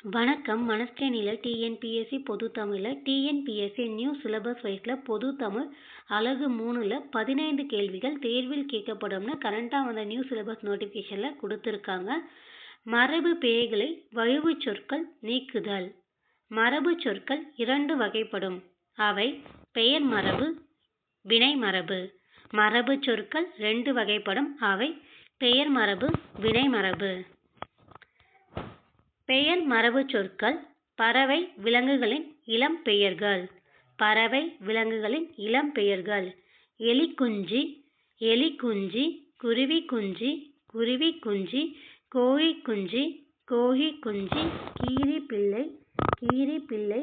வணக்கம். மனஸ்கேணில டிஎன்பிஎஸ்சி பொது தமிழ்ல டிஎன்பிஎஸ்சி நியூ சிலபஸ் வைஸ்ல பொது தமிழ் அலகு 3ல 15 கேள்விகள் தேர்வில் கேட்கப்படும்னு கரண்டா வந்த நியூ சிலபஸ் நோட்டிபிகேஷன்ல கொடுத்துருக்காங்க. மரபு பெயர்களை வழுவு சொற்கள் நீக்குதல். மரபு சொற்கள் 2 வகைப்படும். அவை பெயர் மரபு, வினை மரபு. மரபு சொற்கள் 2 வகைப்படும். அவை பெயர் மரபு, வினை மரபு. பெயர் மரபு சொற்கள் பறவை விலங்குகளின் இளம் பெயர்கள். பறவை விலங்குகளின் இளம் பெயர்கள். எலி குஞ்சி, எலி குஞ்சி, குருவி குஞ்சி, குருவி குஞ்சி, கோழி குஞ்சி, கோழி குஞ்சி, கீரி பிள்ளை, கீரி பிள்ளை,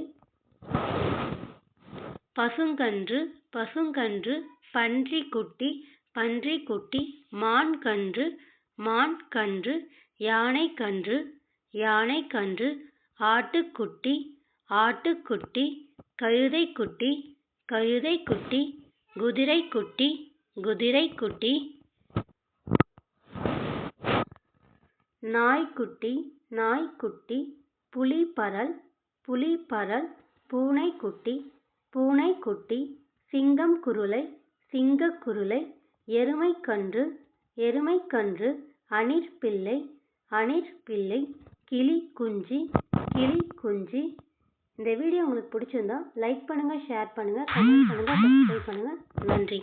பசுங்கன்று, பசுங்கன்று, பன்றி குட்டி, பன்றி குட்டி, மான் கன்று, மான் கன்று, யானை கன்று, யானை கன்று, ஆட்டுக்குட்டி, ஆட்டுக்குட்டி, கழுதை குட்டி, கழுதை குட்டி, குதிரை குட்டி, குதிரை குட்டி, நாய்க்குட்டி, நாய்க்குட்டி, புலிப்பரல், புலிப்பரல், பூனைக்குட்டி, பூனைக்குட்டி, சிங்கம் குருளை, சிங்கக்குருளை, எருமைக்கன்று, எருமைக்கன்று, அணிற்பிள்ளை, அணிற்பிள்ளை, கிளி குஞ்சி, கிளி குஞ்சி. இந்த வீடியோ உங்களுக்கு பிடிச்சிருந்தா லைக் பண்ணுங்க, ஷேர் பண்ணுங்க, கமெண்ட் பண்ணுங்க, சப்ஸ்கிரைப் பண்ணுங்க. நன்றி.